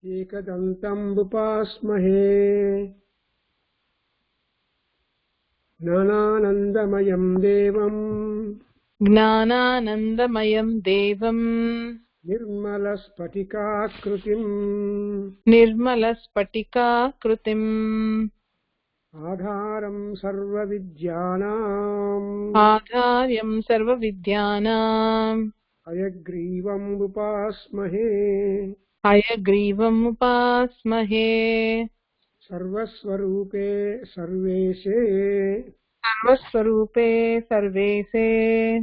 एकदन्तं उपास्महे ज्ञानानन्दमयं देवं निर्मलस्फटिकाकृतिम् आधारं सर्वविद्यानाम् हयग्रीवम् हयग्रीवमुपास्महे सर्वस्वरूपे सर्वेशे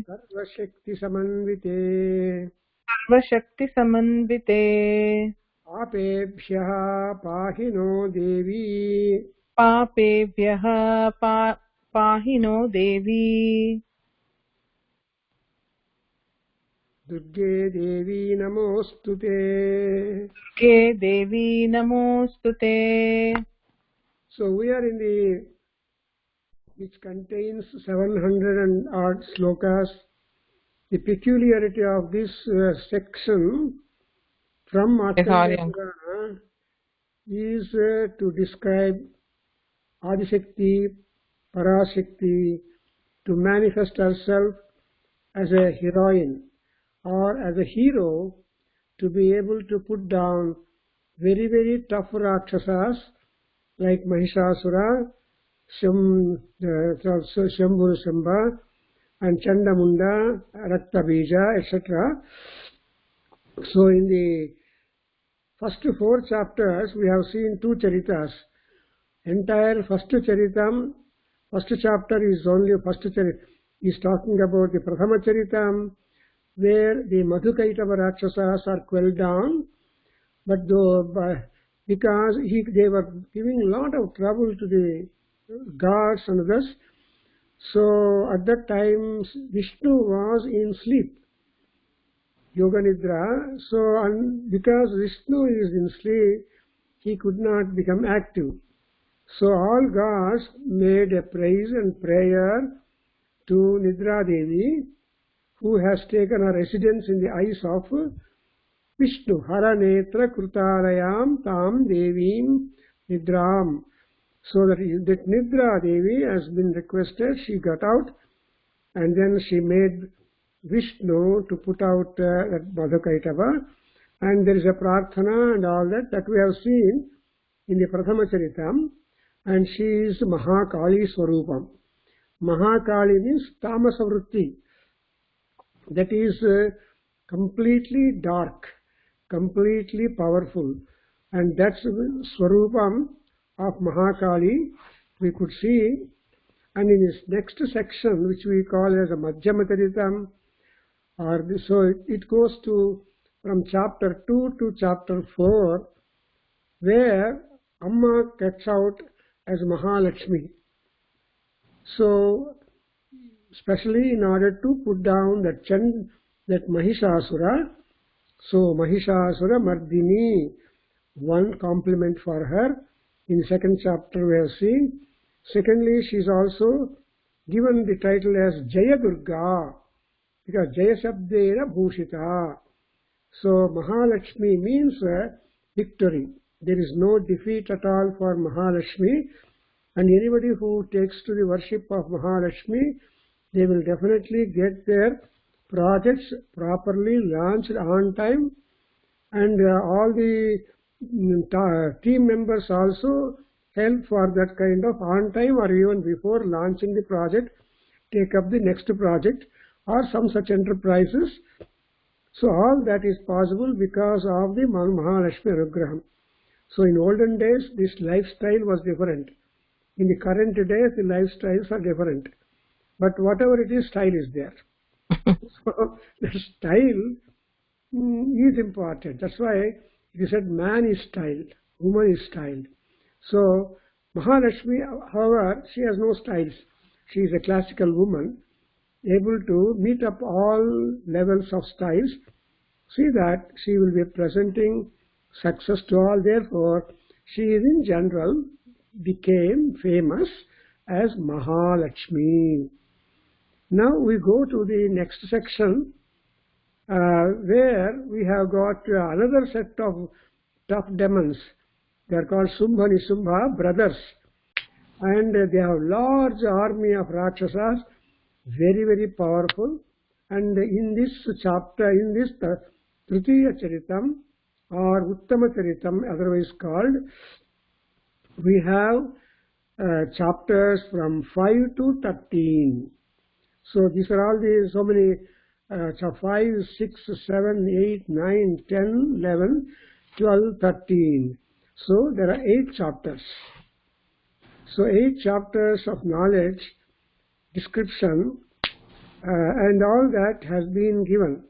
सर्वशक्तिसमन्विते पापेभ्यः पाहि नो देवी पापेभ्यः पाहि नो देवी दुर्गे देवी नमोऽस्तुते दुर्गे देवी नमोऽस्तुते. So we are in the which contains 700 and odd slokas. The peculiarity of this section from Adhyayana is to describe Adishakti, Parashakti, to manifest herself as a heroine or as a hero, to be able to put down very, very tough Rakshasas like Mahishasura, Shambhu Shamba, and Chandamunda, Raktabija, etc. So in the first 4 chapters, we have seen 2 charitas. Entire first charitam, first chapter is only first charita, is talking about the Prathama charitam, where the Madhukaitava Rakshasas are quelled down, but because they were giving a lot of trouble to the gods and others, so at that time Vishnu was in sleep, Yoga Nidra, so because Vishnu is in sleep, he could not become active. So all gods made a praise and prayer to Nidra Devi, who has taken her residence in the eyes of Vishnu. Hara Netra Krutarayam Tam Devim Nidram. So that Nidra Devi has been requested, she got out, and then she made Vishnu to put out that Madhukaitava, and there is a prarthana and all that we have seen in the Prathama Charitam, and she is Mahakali Swarupam. Mahakali means Tamasa Vritti, that is completely dark, completely powerful, and that's Swarupam of Mahakali we could see. And in this next section, which we call as a Madhyama Charitam, so it goes to from chapter 2 to chapter 4, where Amma gets out as Mahalakshmi. So, especially in order to put down that Mahishasura, so Mahishasura Mardini, one compliment for her. In the second chapter we have seen. Secondly, she is also given the title as Jaya Durga, because Jaya Shabdena Bhushita. So Mahalakshmi means victory. There is no defeat at all for Mahalakshmi, and anybody who takes to the worship of Mahalakshmi, they will definitely get their projects properly launched on time, and all the team members also help for that kind of on time or even before launching the project, take up the next project or some such enterprises. So all that is possible because of the Mahalakshmi Anugraham. So in olden days, this lifestyle was different. In the current days, the lifestyles are different. But whatever it is, style is there. So the style is important. That's why it is said man is styled, woman is styled. So Mahalakshmi, however, she has no styles. She is a classical woman, able to meet up all levels of styles. See that she will be presenting success to all. Therefore, she is in general became famous as Mahalakshmi. Now we go to the next section, where we have got another set of tough demons. They are called Sumbha Nisumbha brothers. And they have large army of Rakshasas, very, very powerful. And in this chapter, in this Tritiya Charitam or Uttama Charitam, otherwise called, we have chapters from 5 to 13. So these are all the so many 5, 6, 7, 8, 9, 10, 11, 12, 13. So there are 8 chapters. So 8 chapters of knowledge, description, and all that has been given.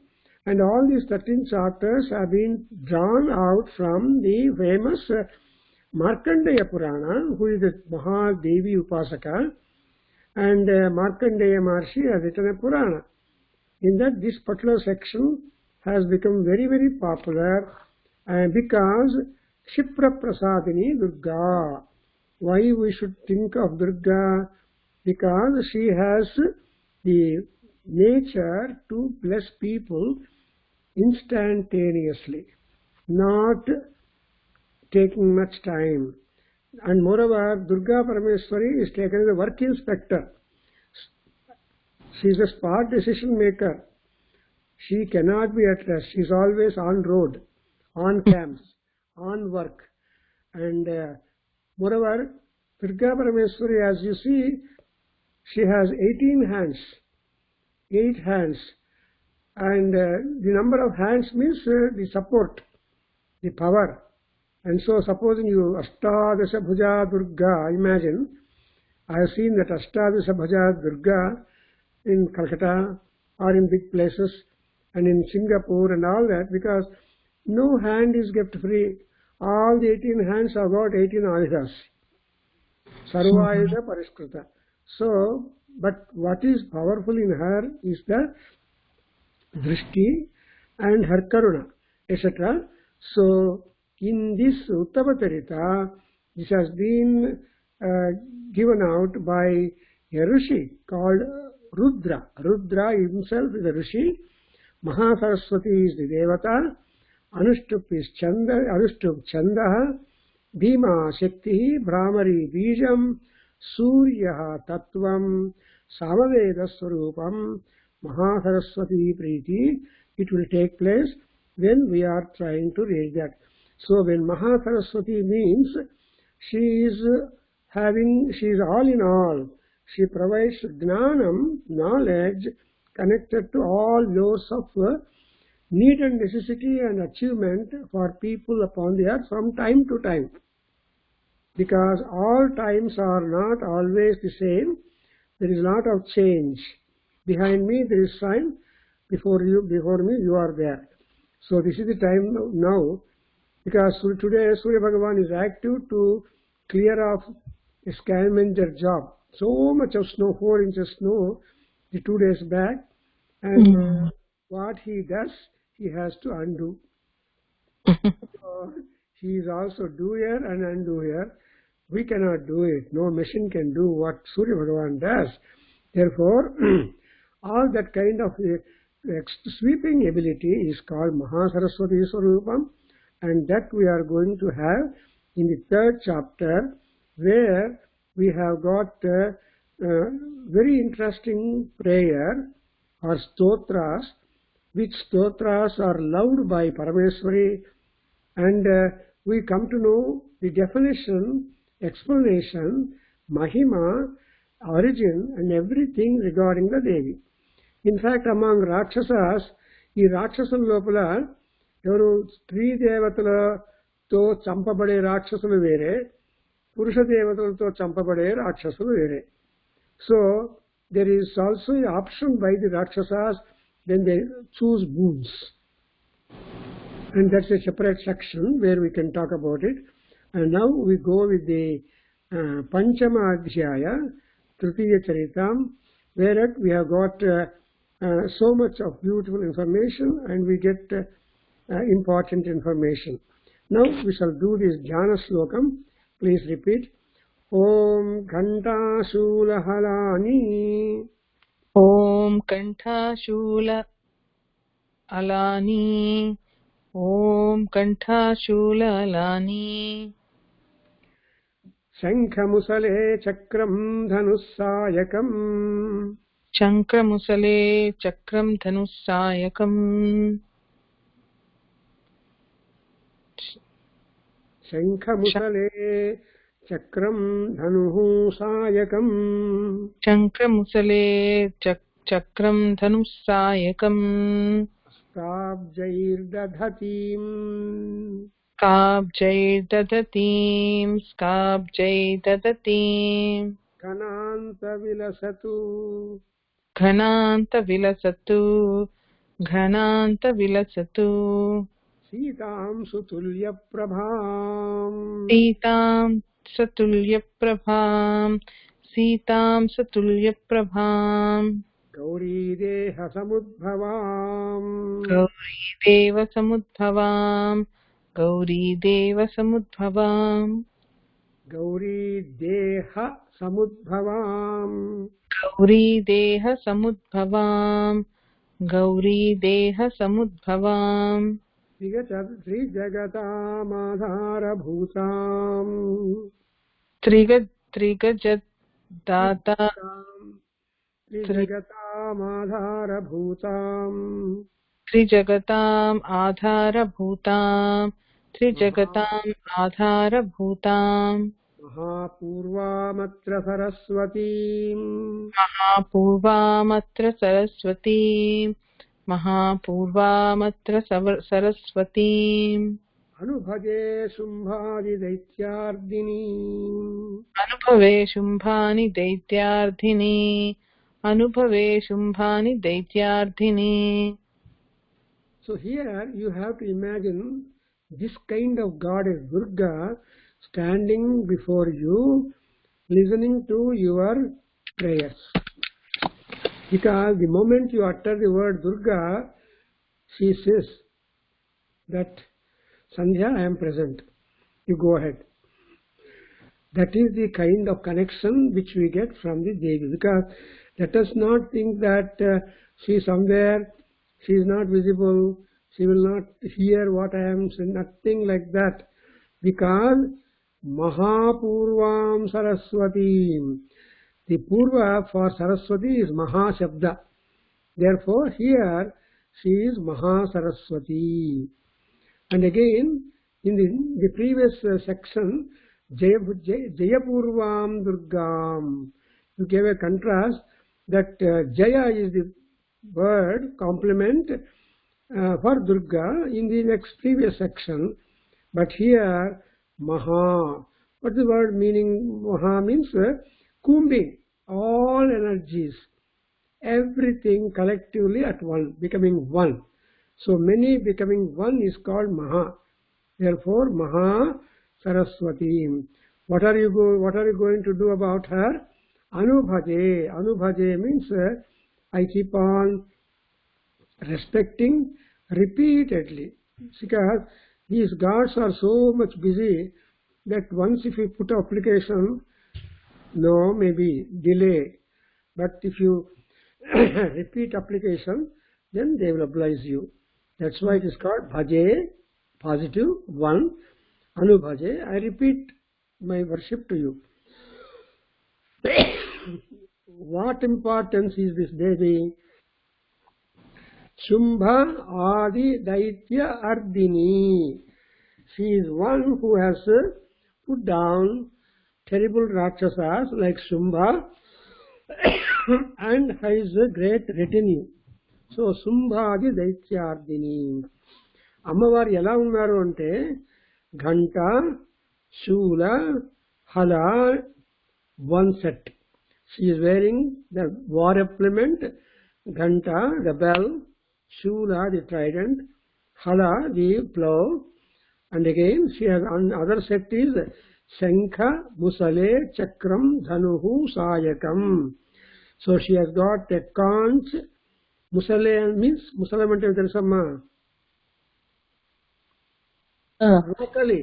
And all these 13 chapters have been drawn out from the famous Markandeya Purana, who is the Mahadevi Upasaka, and Markandeya Maharshi has written a Purana. In that, this particular section has become very, very popular because Kshipra Prasadini Durga. Why we should think of Durga? Because she has the nature to bless people instantaneously, not taking much time. And moreover, Durga Parameswari is taken as a work inspector. She is a spot decision maker. She cannot be at rest. She is always on road, on camps, on work. And moreover, Durga Parameswari, as you see, she has 18 hands, 8 hands. And the number of hands means the support, the power. And so supposing you Ashtadasha Bhuja Durga, imagine, I have seen that Ashtadasha Bhuja Durga in Calcutta or in big places and in Singapore and all that, because no hand is kept free. All the 18 hands have got 18 ayudas. Sarva ayuda Parishkrita. So, but what is powerful in her is the Drishti and her Karuna, etc. So, in this Uttama Charita, this has been given out by a Rishi called Rudra. Rudra himself is a Rishi. Mahasaraswati is the Devata. Anushtup is Chanda, Anushtup Chandaha. Bhima Shakti, Brahmari Bijam, Suryaha Tattvam, Samaveda Swarupam, Mahasaraswati Priti. It will take place when we are trying to read that. So when Mahasaraswati means she is all in all. She provides Gnanam, knowledge, connected to all laws of need and necessity and achievement for people upon the earth from time to time. Because all times are not always the same. There is a lot of change. Behind me there is sign, before me you are there. So this is the time now, because today Surya Bhagavan is active to clear off a scavenger job. So much of snow, 4 inches snow, the 2 days back, and what he does, he has to undo. So he is also doer and undoer. We cannot do it. No machine can do what Surya Bhagavan does. Therefore, all that kind of sweeping ability is called Mahasaraswati Swarupam, and that we are going to have in the 3rd chapter, where we have got a very interesting prayer or stotras, which stotras are loved by Parameswari, and we come to know the definition, explanation, Mahima, origin and everything regarding the Devi. In fact, among Rakshasas, ఈ రాక్షసుల లోపల ఎవరు స్త్రీ దేవతలతో చంపబడే రాక్షసులు వేరే, పురుష దేవతలతో చంపబడే రాక్షసులు వేరే. So there is also an option by the Rakshasas when they choose boons, and that's a separate section where we can talk about it. And now we go with the Panchama Adhyaya, Tritiya Charitam, where we have got so much of beautiful information and we get important information. Now we shall do this Jnana Slokam. Please repeat. Om Kanta Shula Halani. Om Kanta Shula Alani. Om Kanthashulalaani. శంఖముసలే చక్రం ధనుస్సాయకం Chankramusale Chakram Dhanussayakam. శంఖముసలే చక్రం ధనుః సాయకం Chankramusale Chakram Dhanussayakam. స్తాబ్జైర్దధతీం Skabjai Dadatim. ఘనాంత విలసతు Ghananta Vilasatu. సీతాం సుతుల్య ప్రభాం Sitam Satulya Prabham. గౌరీదేహ సముద్భవాం Gauri Deva Samudbhavam. గౌరీదేహ సముద్భవాం Gauri Deha Samudbhavam. త్రిజగతామాధారభూతాం Trigajat Data త్రిజగతామాధారభూతాం Trijagatam Adharabhutam. మహాపూర్వామత్ర సరస్వతీం Mahapurvamatra Saraswatim. అనుభజే శుంభాది దైత్యార్దిని Anubhave Shumbhani Daityardhini. So here you have to imagine this kind of goddess Durga standing before you, listening to your prayers. Because the moment you utter the word Durga, she says that Sandhya, I am present. You go ahead. That is the kind of connection which we get from the Devi. Because let us not think that she is somewhere, she is not visible, she will not hear what I am saying, nothing like that. Because Mahapurvam Saraswati, the Purva for Saraswati is Mahashabda. Therefore here she is Mahasaraswati. And again, in the previous section, Jayapurvam Durgam, you gave a contrast that Jaya is the word complement for Durga in the next previous section. But here, Maha, what is the word meaning? Maha means combing all energies, everything collectively at one, becoming one. So many becoming one is called Maha. Therefore, Maha Saraswati. What are you going to do about her? Anubhaje. Anubhaje means I keep on respecting repeatedly. Because these gods are so much busy that once if you put application, no, maybe delay. But if you repeat application, then they will oblige you. That's why it is called Bhaje, positive, one. Anubhaje, I repeat my worship to you. What importance is this Devi? Shumbha Adi Daitya Ardini. She is one who has put down terrible Rakshasas like Shumbha and has a great retinue. So Shumbhadi Daityardini. అమ్మవారు ఎలా ఉన్నారు అంటే Ghanta శూల హల one set. She is wearing the war implement, ghanta the bell, shula the trident, hala the plow, and again she has another set is shankha musale chakram dhanuhu sayakam. So she has got a conch. Musale means musalam ante telusamma locally.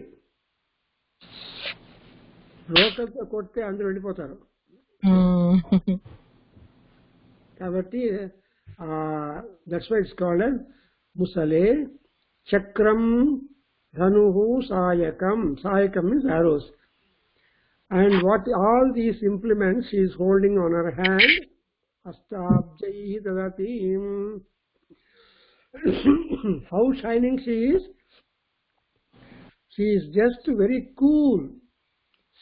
రోకల్తో కొడితే అందరూ వెళ్ళిపోతారు కాబట్టి that's why it's called as ముసలే Chakram, Dhanuhu, Sayakam. Sayakam means arrows. And what all these implements she is holding on her hand. Astabjaihi dadatim. How shining she is? She is just very cool.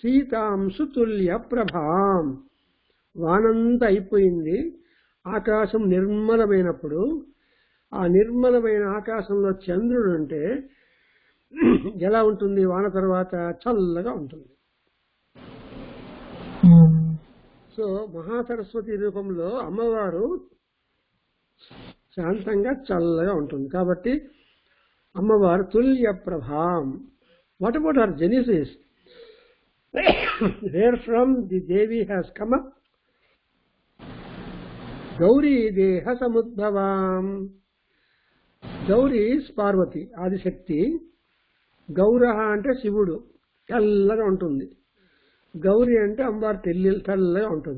Sitam sutulya prabham. వానంతా అయిపోయింది. ఆకాశం నిర్మలమైనప్పుడు ఆ నిర్మలమైన ఆకాశంలో చంద్రుడు అంటే ఎలా ఉంటుంది? వాన తర్వాత చల్లగా ఉంటుంది. సో మహాసరస్వతి రూపంలో అమ్మవారు శాంతంగా చల్లగా ఉంటుంది. కాబట్టి అమ్మవారు తుల్య ప్రభాం. What about our genesis? Where from the Devi has come up? Gauri దేహ సముద్భవాం. గౌరీ పార్వతి ఆదిశక్తి. గౌరహ అంటే శివుడు, తెల్లగా ఉంటుంది. గౌరీ అంటే అమ్మవారు తెల్లగా ఉంటుంది.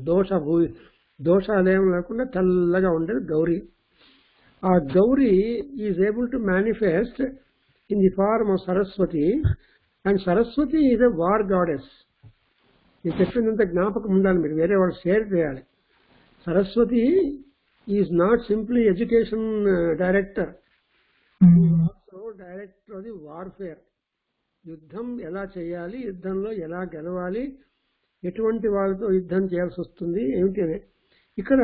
దోషాలేం లేకుండా తెల్లగా ఉండేది గౌరీ. ఆ Gauri is able to manifest in the form of Saraswati. And Saraswati is a war goddess. నేను చెప్పినంత జ్ఞాపకం ఉండాలి, మీరు వేరే వాళ్ళు షేర్ చేయాలి. Saraswati is not simply education director, also director of the warfare. యుద్ధం ఎలా చేయాలి, యుద్ధంలో ఎలా గెలవాలి, ఎటువంటి వాళ్ళతో యుద్ధం చేయాల్సి వస్తుంది ఏమిటి అని. ఇక్కడ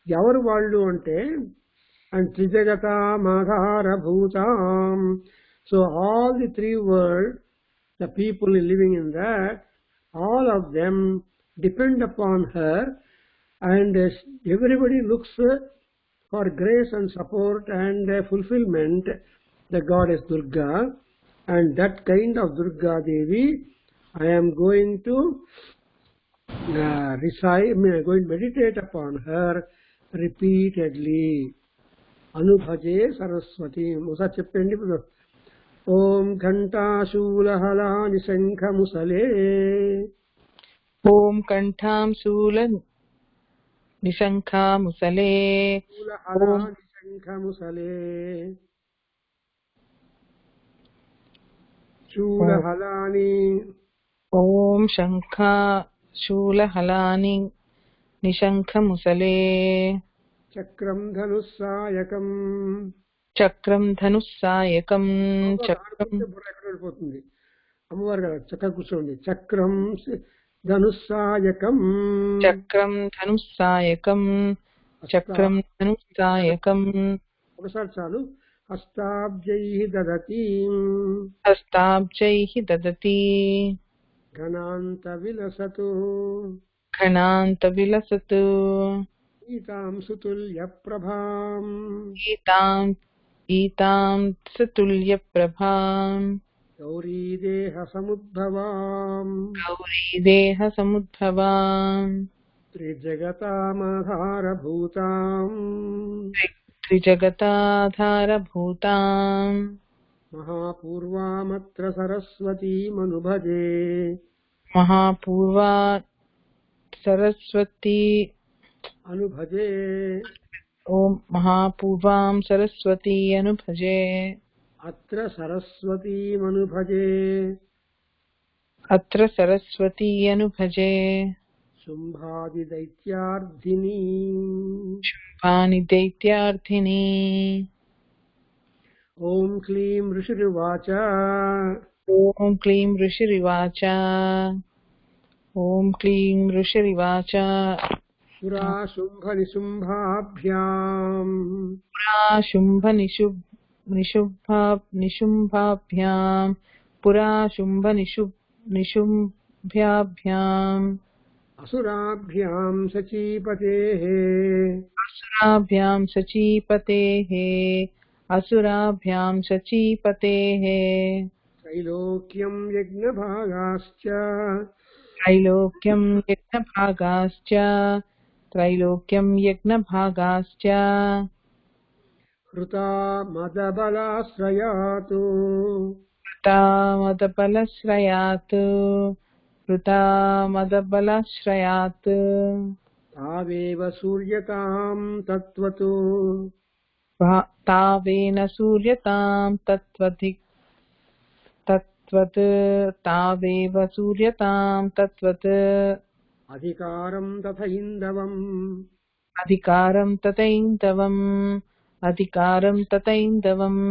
ఎవరు వాళ్ళు అంటే అండ్ త్రిజగతామాధారభూతాం. So all the three world, the people living in that, all of them depend upon her, and everybody looks for grace and support and fulfillment the goddess Durga. And that kind of Durga Devi I am going to recite, I am going to meditate upon her repeatedly. Anubhaje Saraswati. Musa cheppandi. Om Ghantashula Nisankha Musale. Om Kantham Sula Nisankha Musale. Om Nisankha Musale. Shula Halani. Om Shankha Shula Halani Nishankha Musale. Chakram Dhanusayakam. చక్రం ధనుస్సాయకం. చక్రం వెళ్ళిపోతుంది అమ్మవారు కదా, చక్కగా కూర్చోండి. చక్రం ధనుస్సాయకం. చక్రం ధనుస్సాయకం. చక్రం ధనుస్సాయకం. ఒకసారి చాలు. హస్తాబ్జై దదతి. హస్తాబ్జై దదతి. ఘనాంత విలసతు. ఘనాంత విలసతు. ఈతాం సుతుల్య ప్రభాం. ఈతాం సతుల్య ప్రభాం. గౌరీ దేహ సముద్భవాం. గౌరీ దేహ సముద్భవాం. త్రిజగతామాధారభూతాం. త్రిజగతాధారభూతాం. మహాపూర్వామత్ర సరస్వతీమనుభజే. మహాపూర్వా సరస్వతి అనుభజే. ఓం మహాపూర్వాం సరస్వతీ అనుభజే. అత్ర సరస్వతీమనుభజే. అత్ర సరస్వతీ అనుభజే. శుంభాది దైత్యార్థిని. శుంభాని దైత్యార్థిని. ఓం క్లీం ఋషిరువాచ. ఓం క్లీం ఋషిరివాచ. ఓం క్లీం ఋషిరివాచ. పురా శుంభ నిశుంభాభ్యాం. పురా శుంభ నిశుంభాభ్యాం. పురా శుంభ నిశుంభ్యాభ్యాం. అసురాభ్యాం సచీపతేః. అసురాభ్యాం సచీపతేః. అసురాభ్యాం సచీపతేః. త్రైలోక్యం యజ్ఞభాగాశ్చ. త్రైలోక్యం యజ్ఞభాగాశ్చ. త్రైలోక్యం యజ్ఞభాగాశ్చ. హృతా మదబలాశ్రయాత్. హృతా మదబలశ్రయాత్. హృతా మదబలశ్రయాత్. తావేవ సూర్యతాం తత్వతు. तावेन सूर्यतां तत्त्वत् तावेव सूर्यतां तत्त्वत् अधिकारं तथैन्दवम्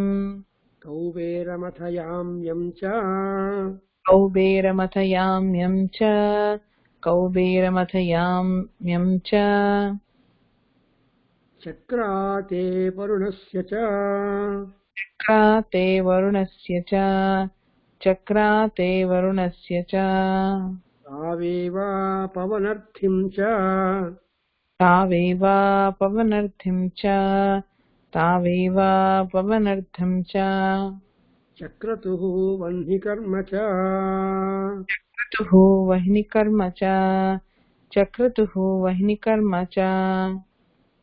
कौबेरमथयाम्यं च चक्राते वरुणस्य चक्राते वरुणस्य च तावेव पवनर्थिं च चक्रतुः वह्निकर्म च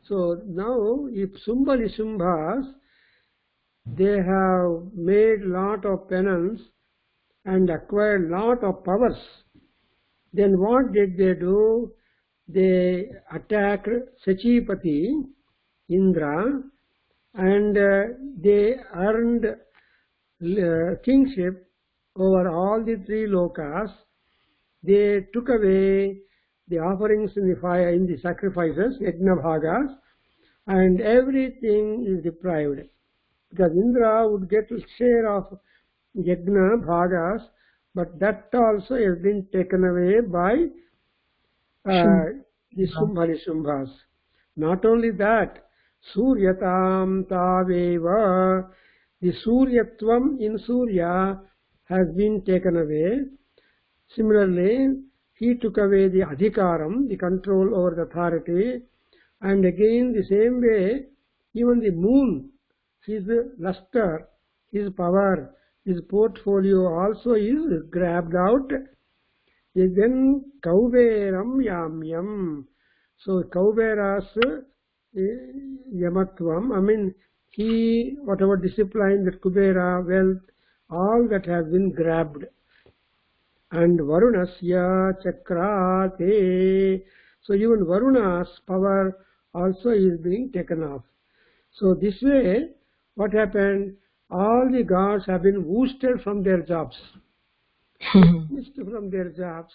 So now if Sumbhas, they have made lot of penance and acquired lot of powers, then what did they do? They attacked Sachipati, Indra, and they earned kingship over all the three lokas. They took away the offerings in the fire, in the sacrifices, yajna bhagas, and everything is deprived. Because Indra would get a share of yajna bhagas, but that also has been taken away by the Sumbhas. Not only that, Suryatam Taveva, the Suryatvam in Surya has been taken away. Similarly, he took away the adhikaram, the control over the authority, and again the same way, even the moon, his luster, his power, his portfolio also is grabbed out. Then Kauberam Yamyam. So Kaubera's Yamatvam, I mean, he, whatever discipline, that Kubera, wealth, all that has been grabbed. And Varunasya Chakrate. So even Varuna's power also is being taken off. So this way, what happened? All the gods have been ousted from their jobs. From their jobs.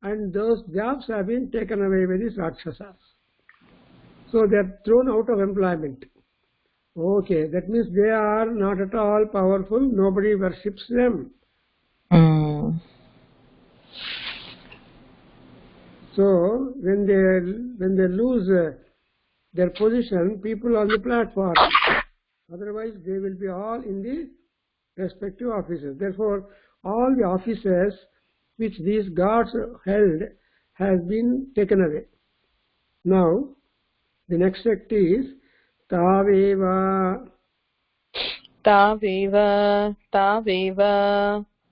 And those jobs have been taken away by the Rakshasas. So they are thrown out of employment. Okay, that means they are not at all powerful. Nobody worships them. So when they lose their position, people on the platform. Otherwise, they will be all in the respective offices. Therefore, all the offices which these gods held has been taken away. Now, the next sect is Taveva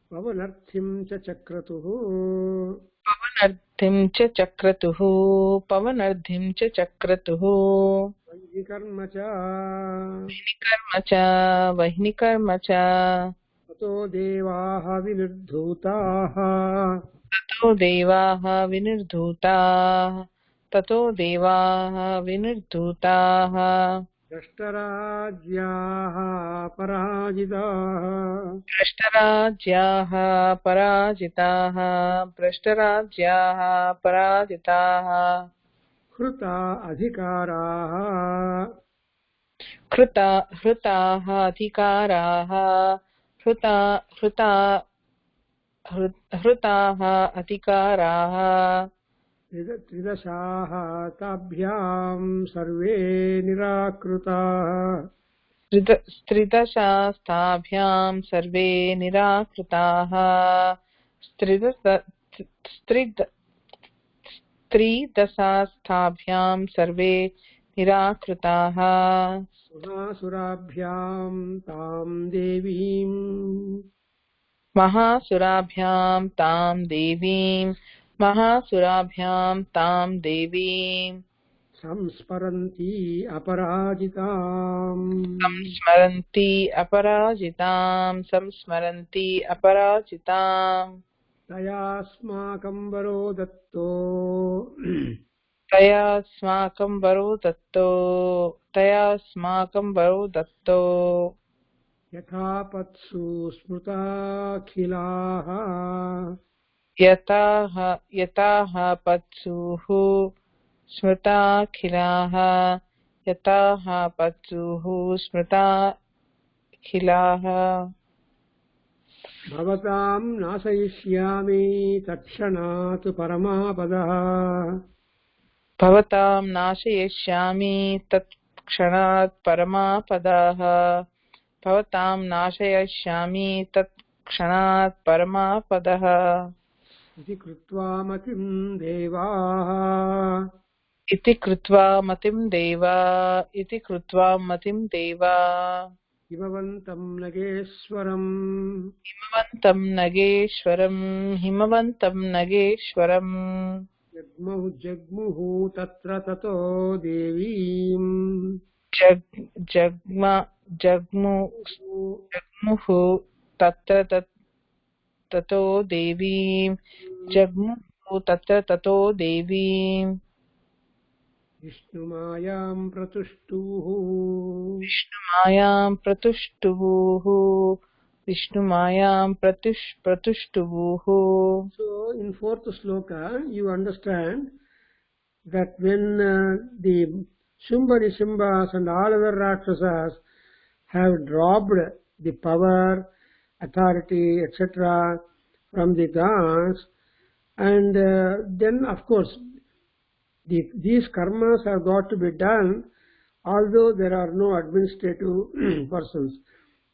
Pavanarthim cha Chakratuhu पवनर्धिं च चक्रतुः वह्निकर्म च ततो देवाः विनिर्धूताः दष्टराज्याः पराजिताः हृता अधिकाराः हृताः अधिकाराः त्रिदशाः ताभ्यां सर्वे निराकृताः त्रिदशास्ताभ्यां सर्वे निराकृताः त्रिदशास्ताभ्यां सर्वे निराकृताः महासुराभ्यां तां देवीं संस्मरन्ती अपराजिताम् तयास्माकं वरो दत्तो तयास्माकं वरो दत्तो यथापत्सु स्मृताखिलाः यताः पत्सुः स्मृताखिलाः यताः पत्सुः स्मृताखिलाः भवतां नाशयिष्यामि तत्क्षणात् परमापदः भवतां नाशयिष्यामि तत्क्षणात् परमापदः भवतां नाशयिष्यामि तत्क्षणात् परमापदः इति कृत्वा मतिं देवाः इति कृत्वा मतिं देवा हिमवन्तं नगेश्वरम् हिमवन्तं नगेश्वरम् जग्मुः तत्र ततो देवीम् जग्मुः ततो देवीं जग्मुः तत्र ततो देवीं विष्णुमायां प्रतुष्टुः विष्णुमायां प्रतुष्टुः. So in fourth sloka you understand that when the Shumba Nishimbas and all other Rakshasas have dropped the power, authority, etc. from the gods, and then of course these karmas have got to be done, although there are no administrative persons.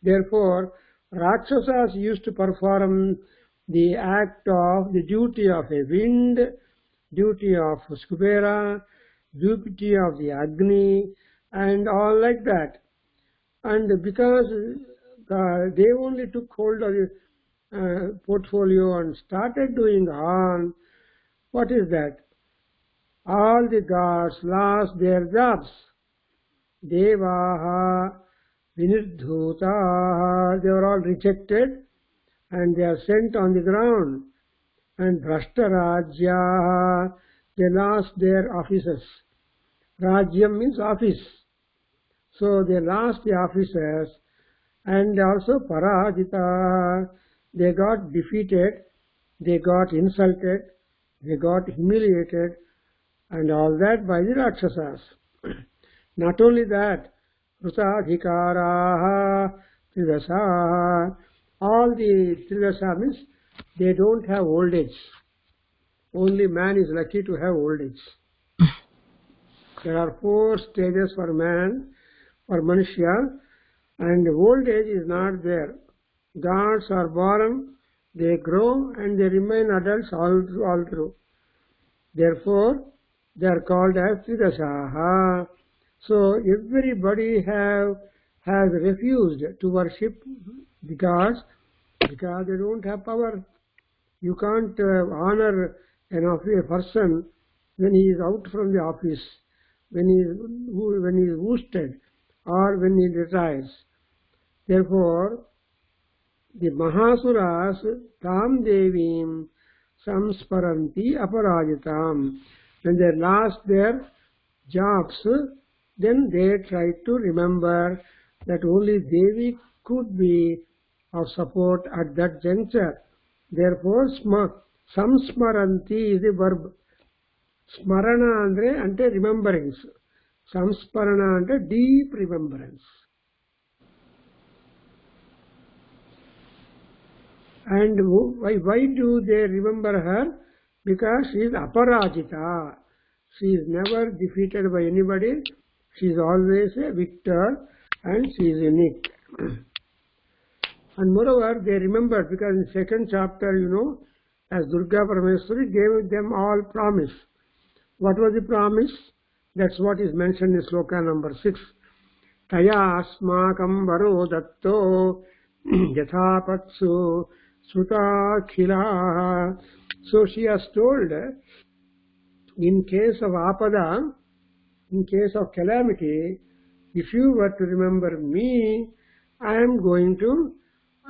Therefore, Rakshasas used to perform the act of the duty of a wind, duty of Skubera, duty of the Agni, and all like that. And because they only took hold of the portfolio and started doing all, what is that? All the gods lost their jobs. Devaha, Vinirdhutaha, they were all rejected and they are sent on the ground. And Brashtarajyaha, they lost their offices. Rajyam means office. So they lost the offices, and also Parajita, they got defeated, they got insulted, they got humiliated, and all that by the Rakshasas. Not only that, Krutadhikaraha, Tridasa, all the Tridasa means they don't have old age. Only man is lucky to have old age. There are 4 stages for man, for Manushya, and old age is not there. Gods are born, they grow, and they remain adults all through. Therefore, they are called as Tridasaha. So everybody has refused to worship the gods because they don't have power. You can't honor a person when he is out from the office, when he is worsted, or when he retires. Therefore, the Mahasuras Tam Devim Samsparanti Aparajitam. When they lost their jobs, then they tried to remember that only Devi could be of support at that juncture. Therefore, Samsmaranti is the verb. Smarana andre ante remembrance. Samsparana ante deep remembrance. And why do they remember her? Because she is aparajita. She is never defeated by anybody. She is always a victor and she is unique. And moreover, they remembered because in second chapter, as Durga Parameswari gave them all promise. What was the promise? That's what is mentioned in sloka number 6. Taya asmakam varo datto yathapatsu sutakhila. So she has told, in case of apada, in case of calamity, if you were to remember me, I am going to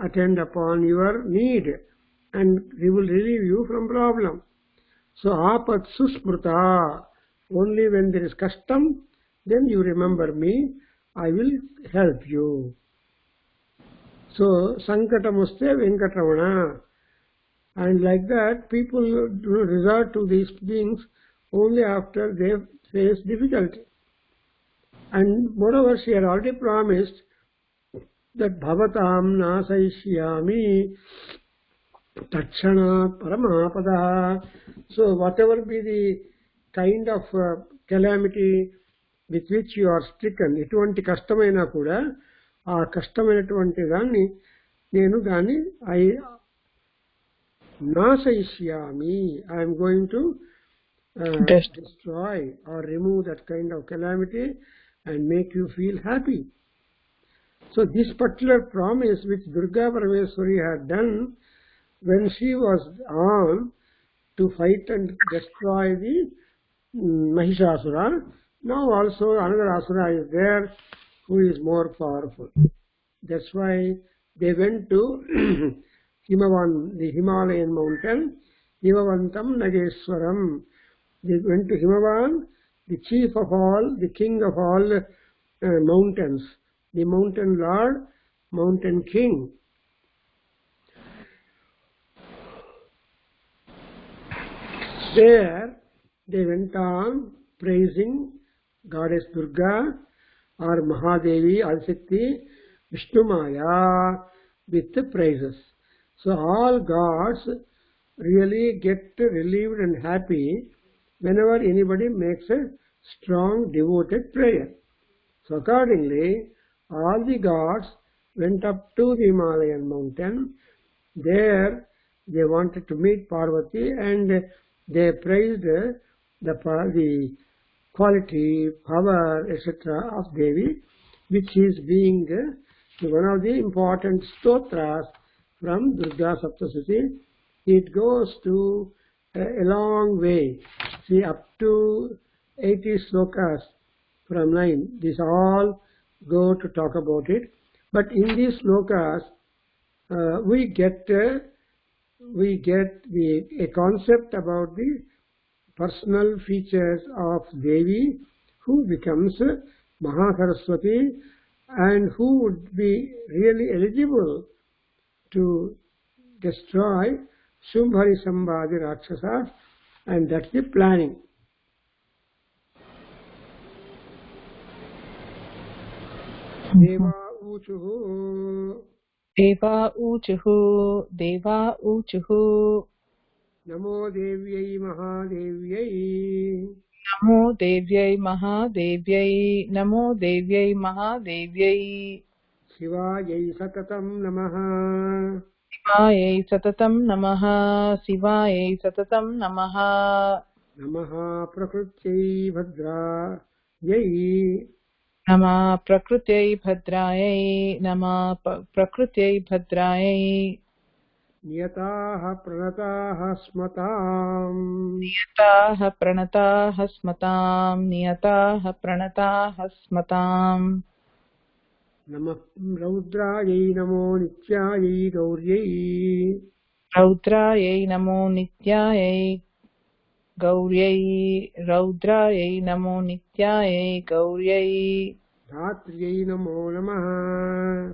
attend upon your need and we will relieve you from problem. So apatsu smrta, Only when there is custom, then you remember me, I will help you. So, Sankatamuste Venkatramana. And like that, people resort to these things only after they face difficulty. And moreover, she had already promised that Bhavatam Nasayishyami Takshana Paramapada. So whatever be the kind of calamity with which you are stricken, ఎటువంటి కష్టమైనా కూడా ఆ కష్టమైనటువంటి దాన్ని నేను దాన్ని నాశయిష్యామి, I am going to destroy or remove that kind of calamity and make you feel happy. So this particular promise which Durga Parameswari had done when she was on to fight and destroy the Mahishasura, now also another Asura is there who is more powerful. That's why they went to Himavan, the Himalayan mountain, Himavantam Nageswaram. They went to Himavan, the chief of all, the king of all mountains, the mountain lord, mountain king. There they went on praising Goddess Durga or Mahadevi, Adishakti, Vishnu Maya with the praises. So all gods really get relieved and happy whenever anybody makes a strong devoted prayer. So accordingly, all the gods went up to the Himalayan mountain. There they wanted to meet Parvati and they praised the quality, power, etc. of Devi, which is being one of the important stotras from Durga Saptasati. It goes to a long way. See, up to 80 slokas from 9. These all go to talk about it. But in these slokas, we get a concept about the personal features of Devi, who becomes Mahasaraswati and who would be really eligible to destroy Shumbhari Sambhadi Rakshasa, and that's the planning. Deva Uchuhu. Deva Uchuhu. Deva Uchuhu. Namo Devyai Mahadevyai. Namo Devyai Mahadevyai. Namo Devyai Mahadevyai. Shivayai Satatam Namaha. Shivayai Satatam Namaha. Shivayai Satatam Namaha. Namaha Prakrutyai Bhadrayai. Nama Prakrutyai Bhadrayai. Nama Prakrutyai Bhadrayai. Niyataha Pranataha Smatam. Niyataha Pranataha Smatam. Niyataha Pranataha Smatam. Namah Raudrayai Namo Nityayai Gauryai. Raudrayai Namo Nityayai Gauryai. Raudrayai Namo Nityayai Gauryai. Dhatriyai Namo Namaha.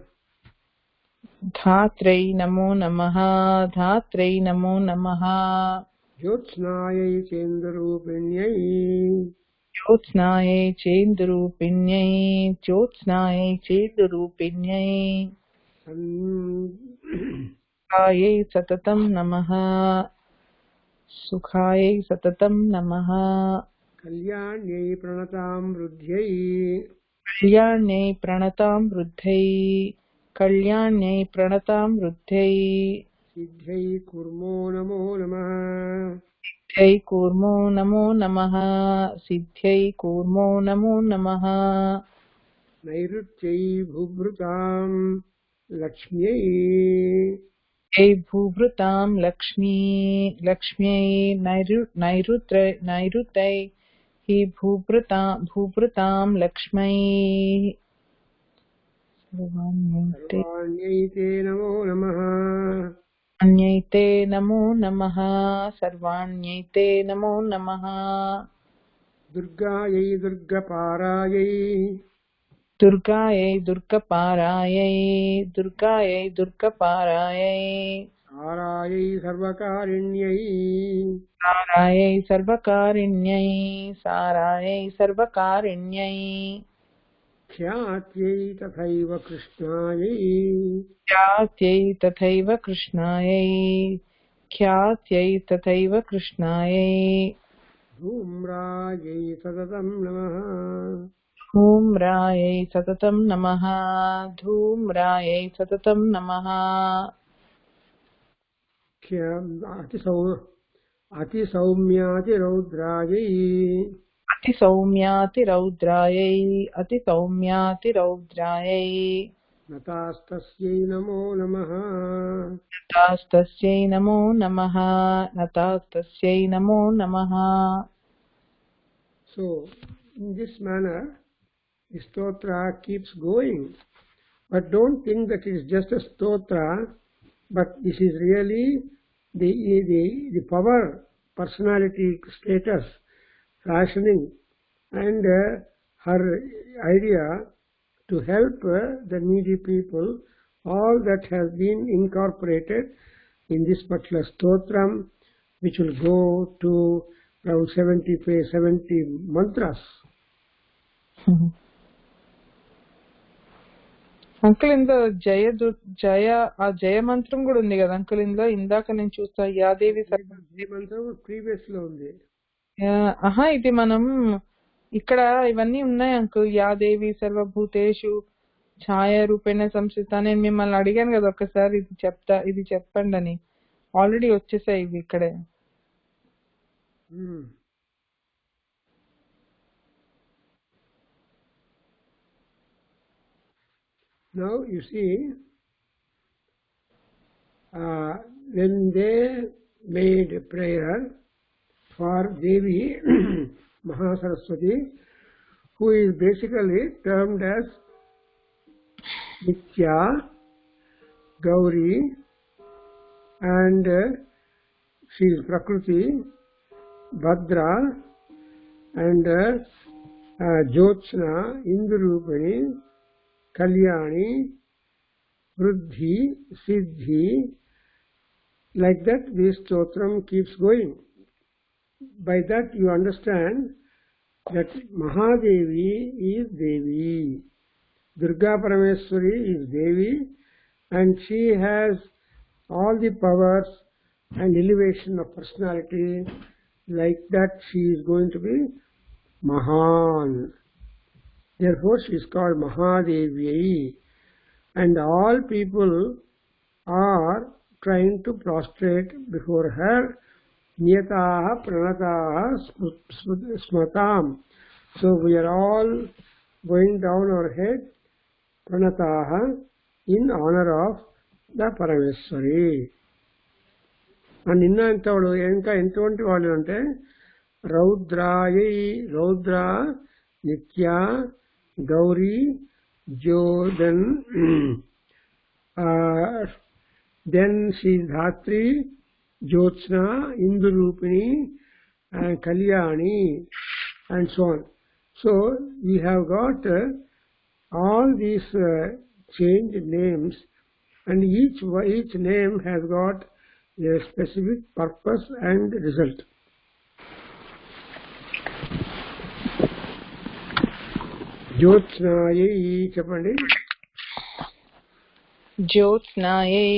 Dhatrei Namo Namaha. Dhatrei Namo Namaha. Jyotsnayai Chendarupinyai. Jyotsnayai Chendarupinyai. Jyotsnayai Chendarupinyai. Sukhaye Satatam Namaha. Sukhaye Satatam Namaha. Kalyanyai Pranatam Ruddhyai. Kalyanyai Pranatam Ruddhai. Kalyanyai Pranatam Ruddhai. Siddhyai Kurmo Namo Namaha. Siddhyai Kurmo Namo Namaha. Siddhyai Kurmo Namo Namaha. Nairutyai Bhubhrutam Lakshmyai. Hey Bhubhrutam Lakshmi. Lakshmi Nairutai. He Bhubhrutam Lakshmi. Sarvanyai Namo Namaha. Sarvanyate Namo Namaha. Sarvanyate Namo Namaha. Durgayai Durgaparayai Durgayai Durgaparayai Durgayai Durgaparayai Sarayai Sarvakarinyai Sarayai Sarvakarinyai Sarayai Sarvakarinyai Khyatyai Tathaiva Krishnayai Khyātyai tathaiva Krishnāyai Khyātyai tathaiva Krishnāyai Dhumrayai Satatam Namaha Dhumrāyai satatam namaha Dhumrāyai satatam namaha Ati Saumyati Raudrayai Ati saumyati raudrayai Ati saumyati raudrayai Natastasyai Namo Namaha Natastasyai namo namaha Natastasyai namo namaha. So, in this manner, the stotra keeps going. But don't think that it is just a stotra, but this is really the power, personality, status, rationing, and her idea to help the needy people, all that has been incorporated in this particular stotram, which will go to around 70 mantras. Uncle ఇందులో జయ ఆ జయ మంత్రం కూడా ఉంది కదా uncle ఇందులో ఇందాక నేను చూస్తా యాదేవి మంత్రం ప్రీవియస్ లో ఉంది. ఆహా ఇది మనం ఇక్కడ ఇవన్నీ ఉన్నాయి అంకుల్ యాదేవి సర్వభూతేషు ఛాయ రూపేణ సంస్థిత. నేను మిమ్మల్ని అడిగాను కదా ఒకసారి ఇది చెప్పండి అని. ఆల్రెడీ వచ్చేసాయి ఇవి ఇక్కడే. Now you see, when they made a prayer for Devi Mahasaraswati, who is basically termed as Nitya, Gauri, and she is Prakriti, Bhadra, and Jyotsna, Indurupani, Kalyani, Vruddhi, Siddhi, like that this stotram keeps going. By that you understand that Mahadevi is Devi, Durga Parameswari is Devi, and she has all the powers and elevation of personality. Like that she is going to be Mahan. Therefore she is called Mahadevi, and all people are trying to prostrate before her. Niyataha pranataha smatam. So we are all going down our head, pranataha, in honor of the Parameswari. And ఇంకా ఎంతవంటి వాళ్ళు అంటే రౌద్రాయై రౌద్ర నిత్య Gauri జోదన్ then she is Dhatri, Jyotsna, Indurupini, and Kalyani, and so on. So we have got all these changed names, and each name has got a specific purpose and result. Jyotsnayai చెప్పండి. జ్యోత్స్నాయై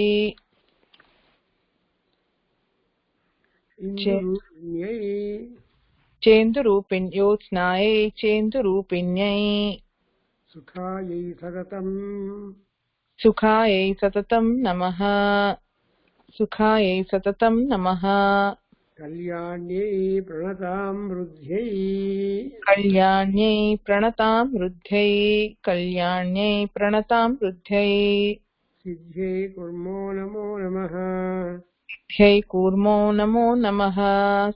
చేందురూపిణ్యోత్స్నాయై చేందురూపిణ్యై సుఖాయై సతతం సుఖాయై సతతం నమః సుఖాయై సతతం నమః కళ్యాణ్యై ప్రణతాం వృద్ధ్యై కళ్యాణ్యై ప్రణతాం వృద్ధ్యై కళ్యాణ్యై ప్రణతాం వృద్ధ్యై సిద్ధ్యై కుర్మో నమో నమః సిద్ధ్యై కూర్మో నమో నమః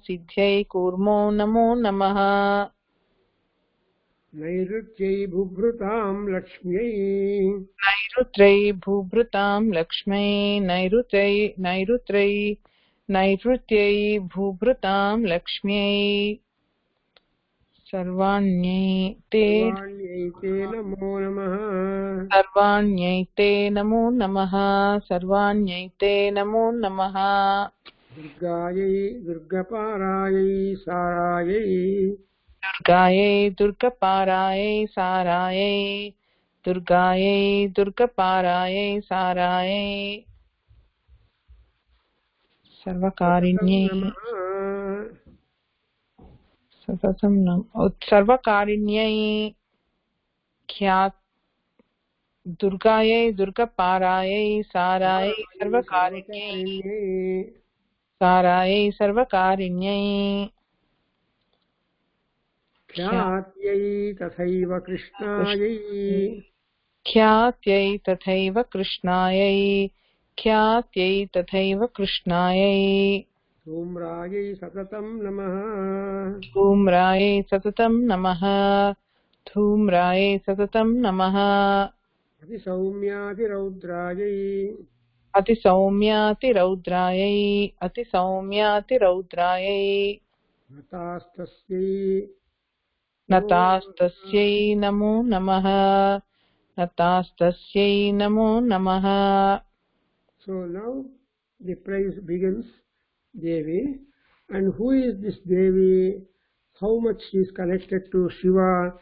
సిద్ధ్యై కూర్మో నమో నమః నైరుత్యై భూభృతాం లక్ష్మ్యై నైరుత్రై భూభృతాం లక్ష్మై నైరుత్యై భూభృతాం లక్ష్మ్యై सर्वाण्यैते सर्वाण्यैते नमो नमः सर्वाण्यैते नमो नमः सर्वाण्यैते नमो नमः दुर्गायै दुर्गपारायै सारायै दुर्गायै दुर्गपारायै सारायै दुर्गायै दुर्गपारायै सारायै सततं सर्वकारिण्यै नमः सततं सर्वकारिण्यै ख्यात दुर्गायै दुर्गपारायै सारायै सर्वकारिण्यै सर्वकारिण्यै सारायै सर्वकारिण्यै ख्यात्यै तथैव कृष्णायै ख्यात्यै तथैव कृष्णायै ख्यात्यै तथैव कृष्णायै धूम्रायै सततं नमः धूम्रायै सततं नमः धूम्रायै सततं नमः अतिसौम्यातिरौद्रायै अतिसौम्यातिरौद्रायै अतिसौम्यातिरौद्रायै नतास्तस्यै नमो नतास्तस्यै नमो नमः नतास्तस्यै नमो नमः So now the praise begins, Devi. And who is this Devi? How much she is connected to Shiva?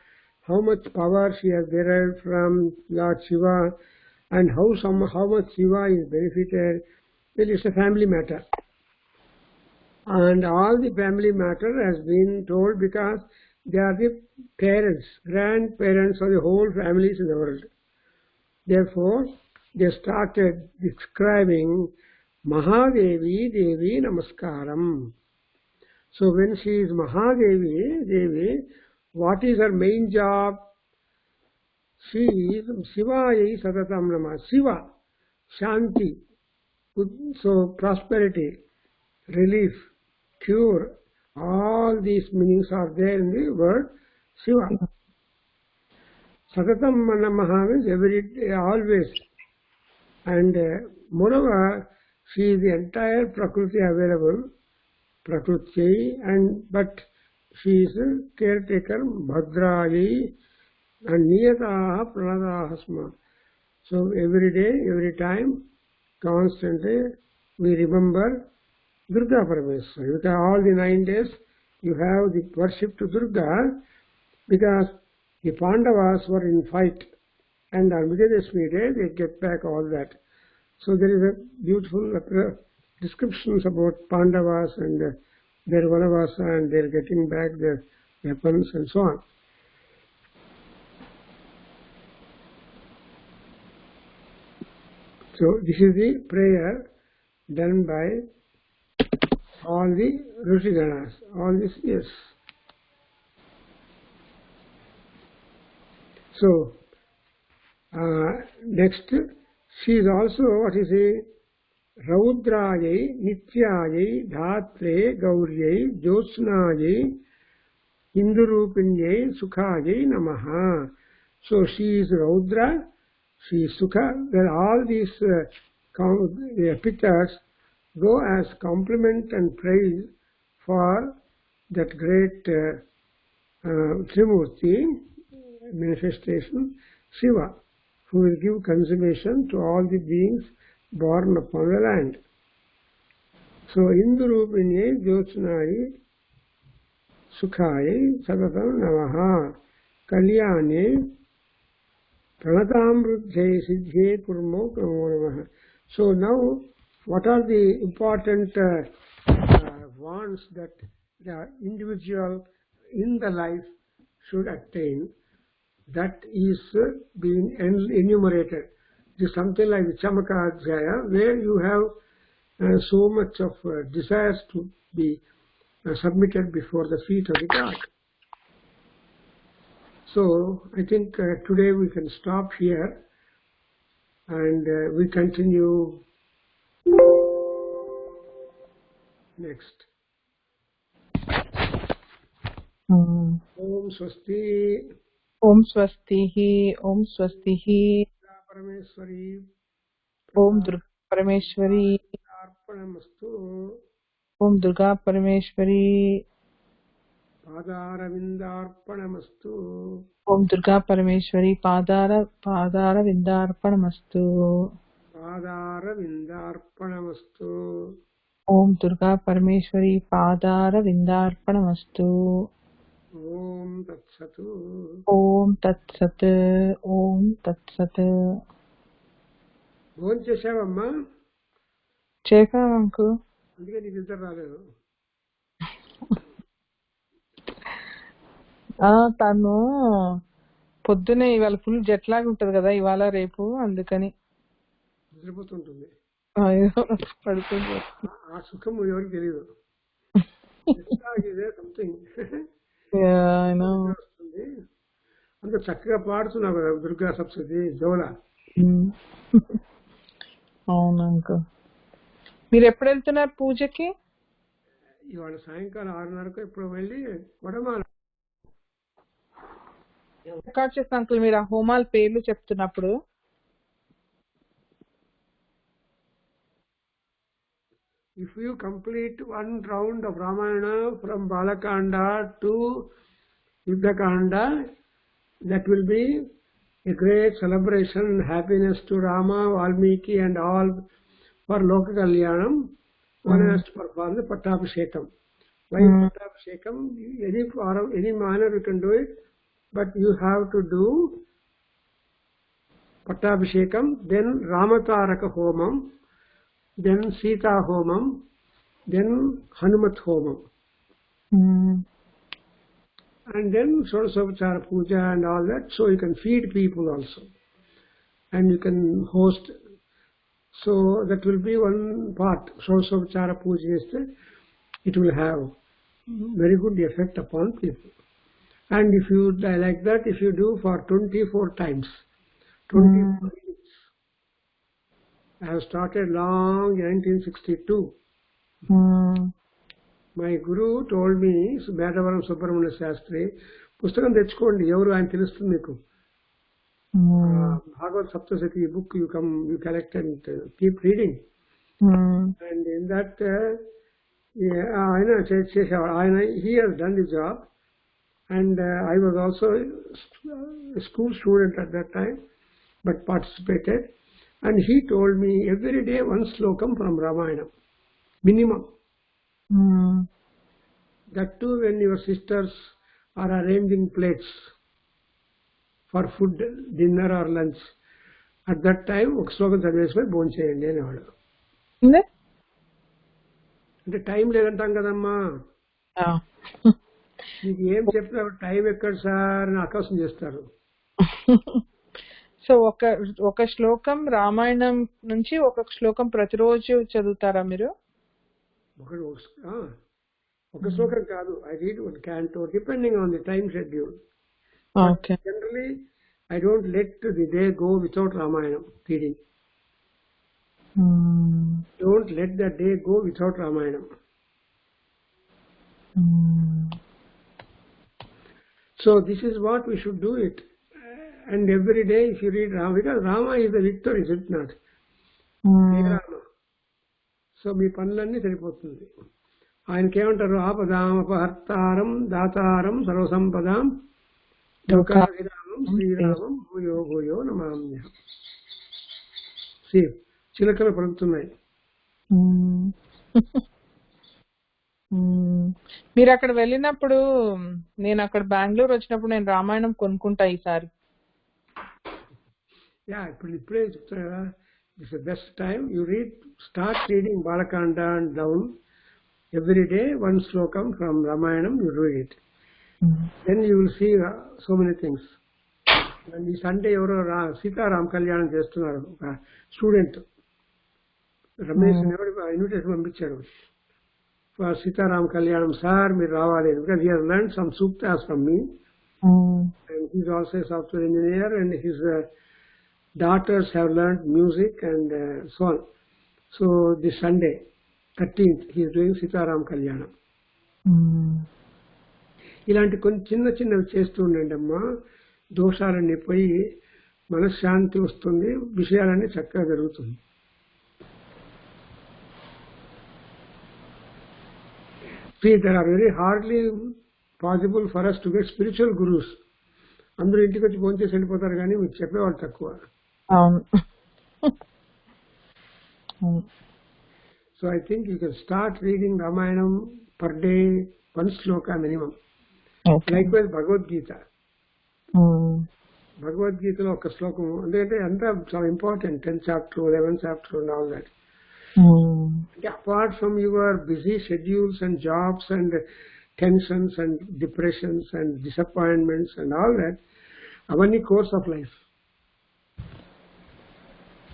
How much power she has derived from Lord Shiva? And how much Shiva is benefited? Well, it's a family matter. And all the family matter has been told because they are the parents, grandparents of the whole families in the world. Therefore, they started describing Mahadevi, Devi Namaskaram. So when she is Mahadevi, Devi, what is her main job? She is Shivayai Satatam Namah. Shiva, Shanti, so prosperity, relief, cure, all these meanings are there in the word Shiva. Satatam Namaha means every day, always. And moreover, she is the entire Prakriti available, Prakriti, but she is a caretaker, Bhadrayi, and Niyataha Pranadaha Sma. So every day, every time, constantly, we remember Durga Parameswari. Because all the 9 days, you have the worship to Durga, because the Pandavas were in fight, and on Vijayadashmi day, they get back all that. So there is a beautiful descriptions about Pandavas and their Vanavasa and their getting back their weapons and so on. So this is the prayer done by all the Rishiganas, all this yes. So next, she is also what is a Raudrayai, Nityayai, Dhatre, Gauryai, Jyotsnayai, Indurupinyai, Sukhayai Namaha. So she is Raudra, she is Sukha. Well, all these epithets go as compliment and praise for that great Trimurti manifestation, Shiva, who will give consummation to all the beings born upon the land. So, Indurupinye Jyotsnayi Sukhaye Sagatam Namaha Kalyane Pranatamruddhe Siddhe Purmo Namo Namaha. So now, what are the important wants that the individual in the life should attain? That is being enumerated. It is something like the Chamaka Adhyayana, where you have so much of desires to be submitted before the feet of the God. So I think today we can stop here and we continue next. Om Swasti. Om Swastihi, Om Swastihi, Parameswari. Om Durga Parameshwari, Arpanamastu. Om Durga Parameshwari, పాదారవిందార్పణమస్తు. ఓం దుర్గా పరమేశ్వరి పాదారవిందార్పణమస్తు. పాదారవిందార్పణమస్తు. ఓం దుర్గా పరమేశ్వరి పాదారవిందార్పణమస్తు. ఓం తత్సత్. ఓం తత్సత్. ఓం తత్సత్. భోజనం చేసావమ్మా? చేసాం అంకు. అందుకే నీకు నిద్ర రాలేదు. తను పొద్దునే ఇవాళ ఫుల్ జెట్ లాగ్ ఉంటది కదా ఇవాళ రేపు, అందుకని నిద్రపోతుంటుంది. పడుతుంది. ఆ సుఖం ఎవరికి తెలియదు. సంథింగ్ వస్తుంది. అంత చక్కగా పాడుతున్నావు కదా దుర్గా సప్తశతి జోలా. అవునంక. మీరు ఎప్పుడు వెళ్తున్నారు పూజకి? ఇవాళ సాయంకాలం 6:30కు ఎప్పుడు వెళ్ళి వడమాల రికార్డ్ చేస్తాను అంకుల్. మీరు ఆ హోమాల పేర్లు చెప్తున్నప్పుడు if you complete one round of Ramayana from Balakanda to Yuddhakanda, that will be a great celebration and happiness to Rama, Valmiki and all for Loka Kalyanam. One has to perform the Pattabhishekam. Why Pattabhishekam? Any manner you can do it, but you have to do Pattabhishekam, then Ramataraka Homam, then Sita Homam, then Hanumat Homam. And then Shodasopachara Puja and all that, so you can feed people also. And you can host. So that will be one part. Shodasopachara Puja is that it will have very good effect upon people. And if you like that, if you do for 24 times, 24 minutes. I have started long in 1962. My guru told me, Bedavaram Subramanya Shastri, పుస్తకం తెచ్చుకోండి, ఎవరు ఆయన తెలుస్తుంది మీకు. Bhagavad Saptasati book you collect and keep reading. And in that, he has done the job. And I was also a school student at that time, but participated. And he told me every day one slokam from Ramayana, minimum. That too when your sisters are arranging plates for food, dinner or lunch. At that time, ఒక శ్లోకం చదివేసిపోయి భోజనం చేయండి అనేవాడు. అంటే time లేదంటాం కదమ్మా. నీకు ఏం చెప్తా టైం ఎక్కడ సార్ అని ఆకాశం చేస్తారు. సో ఒక శ్లోకం రామాయణం నుంచి ఒక శ్లోకం ప్రతిరోజు చదువుతారా మీరు? ఒక శ్లోకం కాదు. I read one canto depending on the time schedule. Okay. Generally, I don't let the day go without Ramayana reading. Don't let the day go without Ramayana. So this is what we should do it. And every day if you read Rama, because Rama is the victor, is it not? Rama. So మీ పనులన్నీ సరిపోతుంది. ఆయనకి ఏమంటారు? ఆపదాం అపహర్తారం దాతారం సర్వసంపదాం లోకాభిరామం శ్రీరామం భూయో భూయో నమామ్యహం. చిలకలు పలుకుతున్నాయి. మీరు అక్కడ వెళ్ళినప్పుడు, నేను అక్కడ బెంగళూరు వచ్చినప్పుడు నేను రామాయణం కొనుక్కుంటా ఈసారి. ఇప్పుడే చెప్తా కదా, it's the best time. You start reading Bala Kanda and down every day one slokam from Ramayana, you read it. Then you will see so many things. And ఈ సండే ఎవరో సీతారాం కళ్యాణం చేస్తున్నారు. ఒక స్టూడెంట్ రమేష్ ఇన్విటేషన్ పంపించాడు. సీతారాం కళ్యాణం సార్ మీరు రావాలి, because he has learned some suktas from me. And he is also a software engineer and his daughters have learned music and so on. So this Sunday 13th he is doing Sitaram Kalyanam. ఇలాంటి కొన్ని చిన్న చిన్నవి చేస్తూ ఉండండి అమ్మా. దోషాలన్నీ పోయి మనశ్శాంతి వస్తుంది, విషయాలన్నీ చక్కగా జరుగుతుంది. See, there are very hardly possible for us to get spiritual gurus. అందరూ ఇంటికి వచ్చి ఫోన్ చేసి వెళ్ళిపోతారు కానీ మీకు చెప్పేవాళ్ళు తక్కువ. అవును. So I think you can start reading Ramayanam per day, one sloka minimum. Likewise Bhagavad Gita. Bhagavad Gita lo oka slokam endukante anta చాలా important, 10th chapter, 11th chapter and all that. Apart from your busy schedules and jobs and tensions and depressions and disappointments and all that, avanni course of life.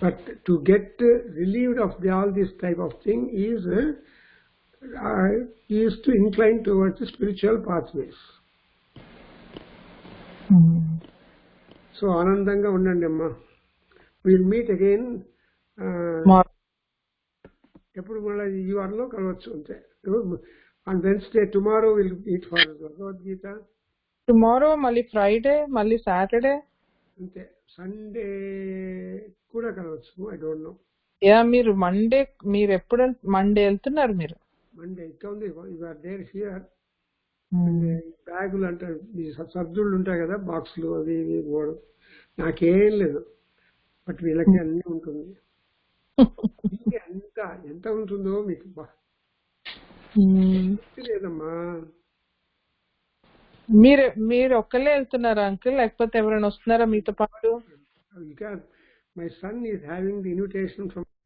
But to get relieved of all this type of thing is to incline towards the spiritual pathways. So anandanga undandi amma. We'll meet again. Eppudu malla you are lo kalavachu ante. On Wednesday, tomorrow we'll meet for Bhagavad Gita. Tomorrow mali Friday, mali Saturday. ante Sunday కూడా కలవచ్చు. I don't know. Yeah మీరు ఎప్పుడు Monday వెళ్తున్నారు? మీరు Monday ఇక్కడ ఉంది. You are there here. బ్యాగులు అంటే సబ్జుళ్ళు ఉంటాయి కదా, బాక్సులు అవి ఇవి పోవడం నాకేం లేదు. బట్ వీళ్ళకి అన్నీ ఉంటుంది. అంత ఎంత ఉంటుందో మీకు లేదమ్మా. మీరు ఒక్కలే వెళ్తున్నారా అంకుల్, లేకపోతే ఎవరైనా వస్తున్నారా మీతో పాటు? My son is having the invitation from